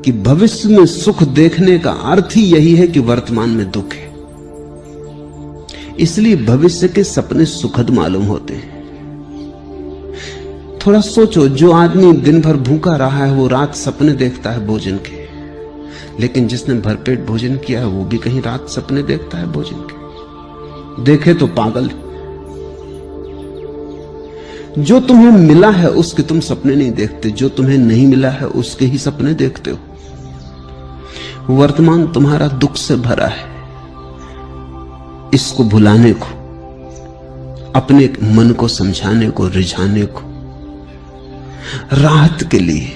कि भविष्य में सुख देखने का अर्थ ही यही है कि वर्तमान में दुख है। इसलिए भविष्य के सपने सुखद मालूम होते हैं। थोड़ा सोचो, जो आदमी दिन भर भूखा रहा है वो रात सपने देखता है भोजन के, लेकिन जिसने भरपेट भोजन किया है वो भी कहीं रात सपने देखता है भोजन के। देखे तो पागल। जो तुम्हें मिला है उसके तुम सपने नहीं देखते, जो तुम्हें नहीं मिला है उसके ही सपने देखते हो। वर्तमान तुम्हारा दुख से भरा है। इसको भुलाने को, अपने मन को समझाने को, रिझाने को, राहत के लिए,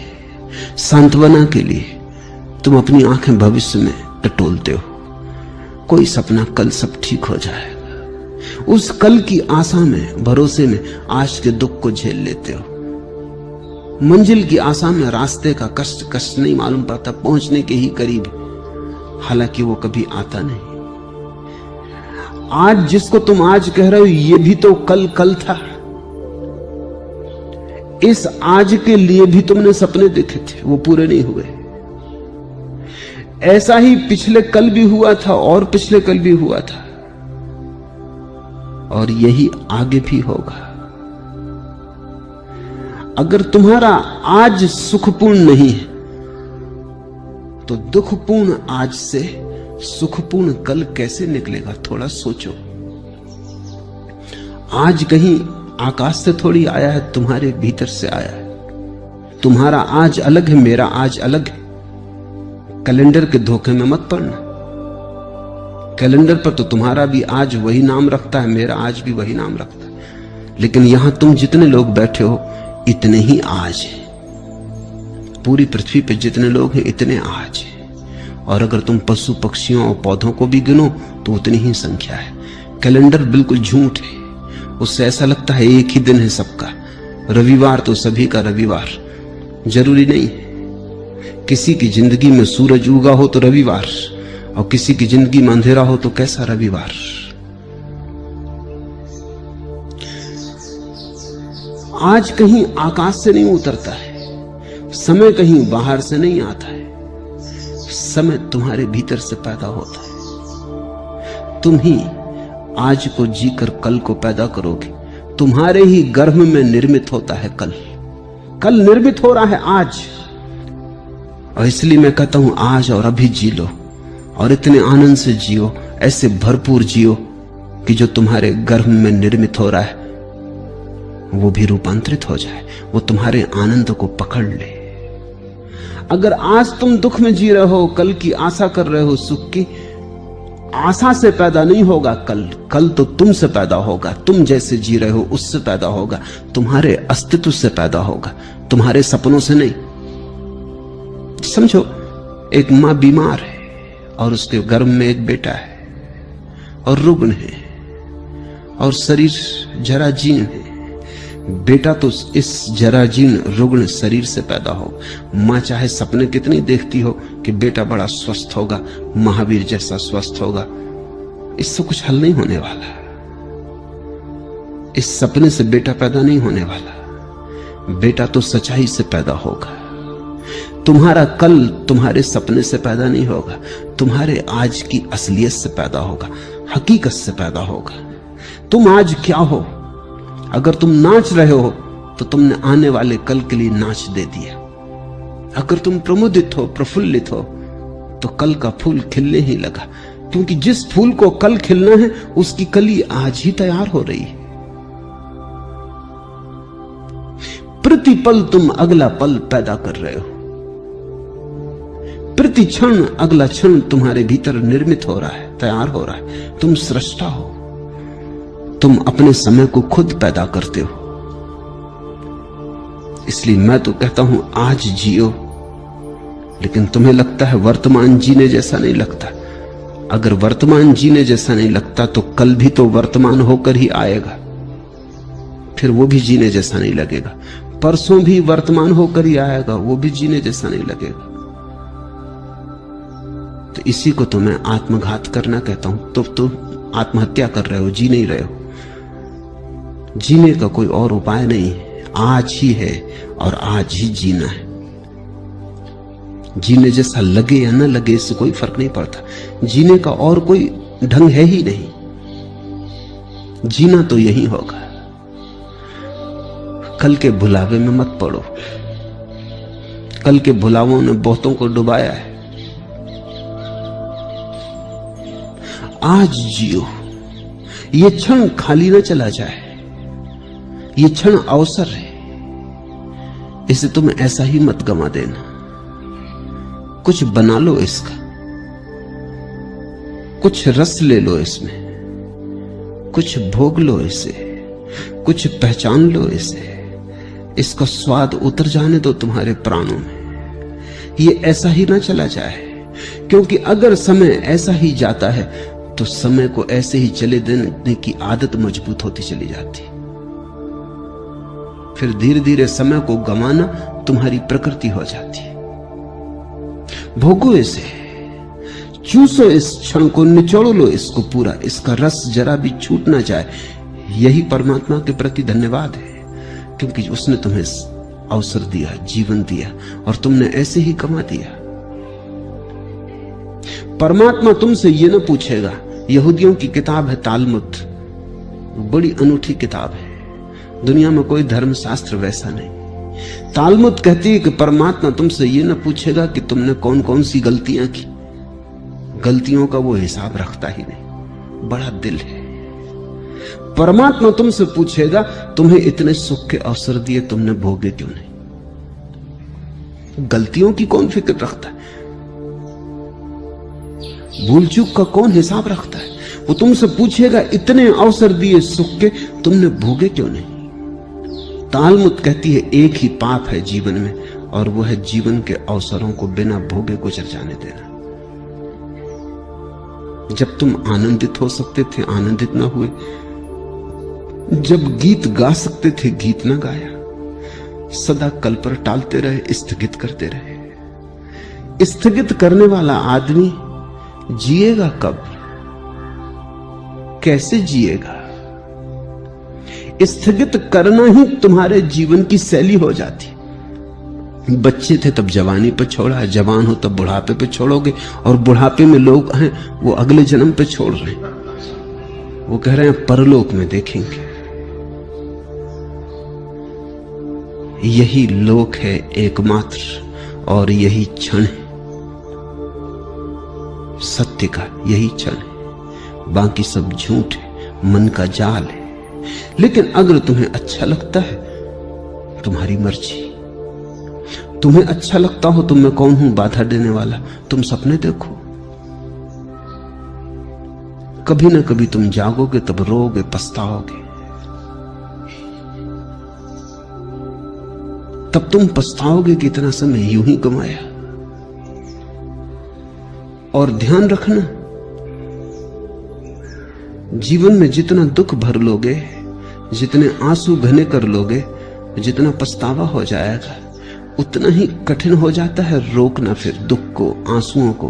सांत्वना के लिए तुम अपनी आंखें भविष्य में टटोलते हो। कोई सपना, कल सब ठीक हो जाएगा। उस कल की आशा में, भरोसे में आज के दुख को झेल लेते हो। मंजिल की आशा में रास्ते का कष्ट कष्ट नहीं मालूम पड़ता, पहुंचने के ही करीब, हालांकि वो कभी आता नहीं। आज जिसको तुम आज कह रहे हो ये भी तो कल कल था। इस आज के लिए भी तुमने सपने देखे थे, वो पूरे नहीं हुए। ऐसा ही पिछले कल भी हुआ था और पिछले कल भी हुआ था, और यही आगे भी होगा। अगर तुम्हारा आज सुखपूर्ण नहीं है तो दुखपूर्ण आज से सुखपूर्ण कल कैसे निकलेगा? थोड़ा सोचो। आज कहीं आकाश से थोड़ी आया है, तुम्हारे भीतर से आया है। तुम्हारा आज अलग है, मेरा आज अलग है। कैलेंडर के धोखे में मत पड़ना। कैलेंडर पर तो तुम्हारा भी आज वही नाम रखता है, मेरा आज भी वही नाम रखता है, लेकिन यहां तुम जितने लोग बैठे हो इतने ही आज है। पूरी पृथ्वी पर जितने लोग हैं इतने आज है। और अगर तुम पशु पक्षियों और पौधों को भी गिनो तो उतनी ही संख्या है। कैलेंडर बिल्कुल झूठ है। उससे ऐसा लगता है एक ही दिन है सबका। रविवार तो सभी का रविवार जरूरी नहीं है। किसी की जिंदगी में सूरज उगा हो तो रविवार, और किसी की जिंदगी में अंधेरा हो तो कैसा रविवार। आज कहीं आकाश से नहीं उतरता है, समय कहीं बाहर से नहीं आता है। समय तुम्हारे भीतर से पैदा होता है। तुम ही आज को जीकर कल को पैदा करोगे। तुम्हारे ही गर्भ में निर्मित होता है कल। कल निर्मित हो रहा है आज। और इसलिए मैं कहता हूं आज और अभी जी लो, और इतने आनंद से जियो, ऐसे भरपूर जियो कि जो तुम्हारे गर्भ में निर्मित हो रहा है वो भी रूपांतरित हो जाए, वो तुम्हारे आनंद को पकड़ ले। अगर आज तुम दुख में जी रहे हो, कल की आशा कर रहे हो, सुख की आशा से पैदा नहीं होगा कल। कल तो तुमसे पैदा होगा। तुम जैसे जी रहे हो उससे पैदा होगा, तुम्हारे अस्तित्व से पैदा होगा, तुम्हारे सपनों से नहीं। समझो, एक मां बीमार है और उसके गर्भ में एक बेटा है और रुग्ण है और शरीर जराजीर्ण है। बेटा तो इस जराजीर्ण रुग्ण शरीर से पैदा हो। मां चाहे सपने कितनी देखती हो कि बेटा बड़ा स्वस्थ होगा, महावीर जैसा स्वस्थ होगा, इससे कुछ हल नहीं होने वाला। इस सपने से बेटा पैदा नहीं होने वाला। बेटा तो सच्चाई से पैदा होगा। तुम्हारा कल तुम्हारे सपने से पैदा नहीं होगा, तुम्हारे आज की असलियत से पैदा होगा, हकीकत से पैदा होगा। तुम आज क्या हो? अगर तुम नाच रहे हो तो तुमने आने वाले कल के लिए नाच दे दिया। अगर तुम प्रमुदित हो, प्रफुल्लित हो, तो कल का फूल खिलने ही लगा, क्योंकि जिस फूल को कल खिलना है उसकी कली आज ही तैयार हो रही है। प्रतिपल तुम अगला पल पैदा कर रहे हो। प्रति क्षण अगला क्षण तुम्हारे भीतर निर्मित हो रहा है, तैयार हो रहा है। तुम सृष्टा हो। तुम अपने समय को खुद पैदा करते हो। इसलिए मैं तो कहता हूं आज जियो, लेकिन तुम्हें लगता है वर्तमान जीने जैसा नहीं लगता। अगर वर्तमान जीने जैसा नहीं लगता तो कल भी तो वर्तमान होकर ही आएगा, फिर वो भी जीने जैसा नहीं लगेगा। परसों भी वर्तमान होकर ही आएगा, वो भी जीने जैसा नहीं लगेगा। तो इसी को तो मैं आत्मघात करना कहता हूं। तो तुम आत्महत्या कर रहे हो, जी नहीं रहे हो। जीने का कोई और उपाय नहीं है, आज ही है और आज ही जीना है। जीने जैसा लगे या न लगे इससे कोई फर्क नहीं पड़ता। जीने का और कोई ढंग है ही नहीं, जीना तो यही होगा। कल के भुलावे में मत पड़ो। कल के भुलावों ने बहुतों को डुबाया है। आज जियो, ये क्षण खाली न चला जाए। ये क्षण अवसर है, इसे तुम ऐसा ही मत गंवा देना। कुछ बना लो इसका, कुछ रस ले लो इसमें, कुछ भोग लो इसे, कुछ पहचान लो इसे। इसका स्वाद उतर जाने दो तुम्हारे प्राणों में। ये ऐसा ही ना चला जाए, क्योंकि अगर समय ऐसा ही जाता है तो समय को ऐसे ही चले देने की आदत मजबूत होती चली जाती। फिर धीरे धीरे समय को गंवाना तुम्हारी प्रकृति हो जाती है। भोगो इसे, चूसो इस क्षण को, निचोड़ लो इसको पूरा, इसका रस जरा भी छूट ना जाए। यही परमात्मा के प्रति धन्यवाद है, क्योंकि उसने तुम्हें अवसर दिया, जीवन दिया, और तुमने ऐसे ही गंवा दिया। परमात्मा तुमसे ये न पूछेगा। यहूदियों की किताब है तालमुद, बड़ी अनूठी किताब है। दुनिया में कोई धर्मशास्त्र वैसा नहीं। तालमुद कहती है कि परमात्मा तुमसे ये न पूछेगा कि तुमने कौन कौन सी गलतियां की। गलतियों का वो हिसाब रखता ही नहीं, बड़ा दिल है। परमात्मा तुमसे पूछेगा तुम्हें इतने सुख के अवसर दिए, तुमने भोगे क्यों नहीं? गलतियों की कौन फिक्र रखता है? भूल चूक का कौन हिसाब रखता है? वो तुमसे पूछेगा इतने अवसर दिए सुख के, तुमने भोगे क्यों नहीं? तालमुद कहती है एक ही पाप है जीवन में, और वो है जीवन के अवसरों को बिना भोगे गुजर जाने देना। जब तुम आनंदित हो सकते थे आनंदित ना हुए, जब गीत गा सकते थे गीत ना गाया, सदा कल पर टालते रहे, स्थगित करते रहे। स्थगित करने वाला आदमी जिएगा कब? कैसे जिएगा? स्थगित करना ही तुम्हारे जीवन की शैली हो जाती। बच्चे थे तब जवानी पे छोड़ा, जवान हो तब बुढ़ापे पे छोड़ोगे, और बुढ़ापे में लोग हैं वो अगले जन्म पे छोड़ रहे हैं। वो कह रहे हैं परलोक में देखेंगे। यही लोक है एकमात्र, और यही क्षण है सत्य का, यही क्षण है। बाकी सब झूठ है, मन का जाल है। लेकिन अगर तुम्हें अच्छा लगता है, तुम्हारी मर्जी। तुम्हें अच्छा लगता हो तो मैं कौन हूं बाधा देने वाला? तुम सपने देखो, कभी ना कभी तुम जागोगे, तब रोगे, पछताओगे। तब तुम पछताओगे कि इतना समय यूं ही गंवाया। और ध्यान रखना, जीवन में जितना दुख भर लोगे, जितने आंसू घने कर लोगे, जितना पछतावा हो जाएगा, उतना ही कठिन हो जाता है रोकना फिर दुख को, आंसुओं को।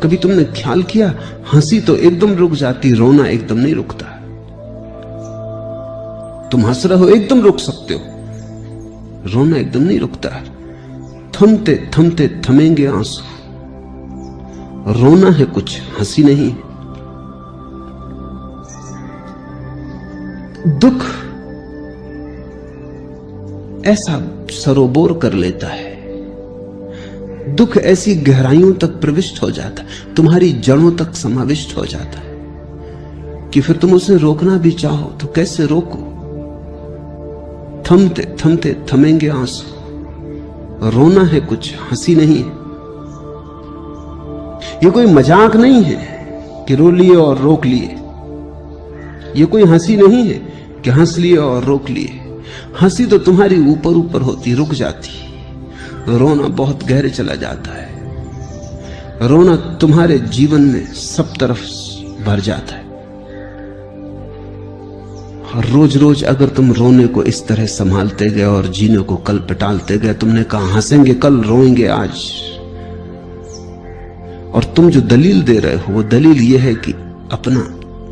कभी तुमने ख्याल किया, हंसी तो एकदम रुक जाती, रोना एकदम नहीं रुकता। तुम हंस रहे हो एकदम रुक सकते हो, रोना एकदम नहीं रुकता। थमते थमते थमेंगे आंसू। रोना है कुछ, हंसी नहीं। दुख ऐसा सरोबोर कर लेता है, दुख ऐसी गहराइयों तक प्रविष्ट हो जाता है, तुम्हारी जड़ों तक समाविष्ट हो जाता है कि फिर तुम उसे रोकना भी चाहो तो कैसे रोको। थमते थमते थमेंगे आंसू। रोना है कुछ, हंसी नहीं है। ये कोई मजाक नहीं है कि रो लिए और रोक लिए। ये कोई हंसी नहीं है कि हंस लिए और रोक लिए। हंसी तो तुम्हारी ऊपर ऊपर होती, रुक जाती। रोना बहुत गहरे चला जाता है। रोना तुम्हारे जीवन में सब तरफ भर जाता है। रोज रोज अगर तुम रोने को इस तरह संभालते गए और जीने को कल पे टालते गए, तुमने कहा हंसेंगे कल, रोएंगे आज, और तुम जो दलील दे रहे हो वो दलील ये है कि अपना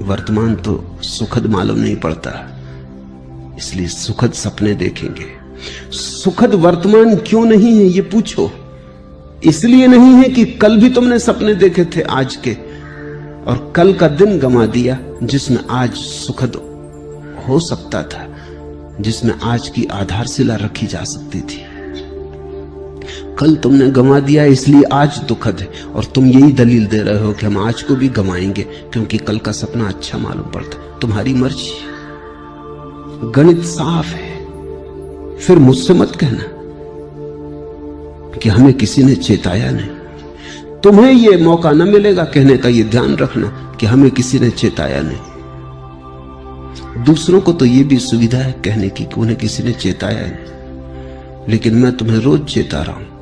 वर्तमान तो सुखद मालूम नहीं पड़ता, इसलिए सुखद सपने देखेंगे। सुखद वर्तमान क्यों नहीं है, ये पूछो। इसलिए नहीं है कि कल भी तुमने सपने देखे थे आज के, और कल का दिन गंवा दिया जिसमें आज सुखद हो सकता था, जिसमें आज की आधारशिला रखी जा सकती थी। कल तुमने गंवा दिया इसलिए आज दुखद है, और तुम यही दलील दे रहे हो कि हम आज को भी गंवाएंगे क्योंकि कल का सपना अच्छा मालूम पड़ता। तुम्हारी मर्जी, गणित साफ है। फिर मुझसे मत कहना कि हमें किसी ने चेताया नहीं। तुम्हें यह मौका न मिलेगा कहने का, यह ध्यान रखना कि हमें किसी ने चेताया नहीं। दूसरों को तो यह भी सुविधा है कहने की कि उन्हें किसी ने चेताया नहीं, लेकिन मैं तुम्हें रोज चेता रहा हूं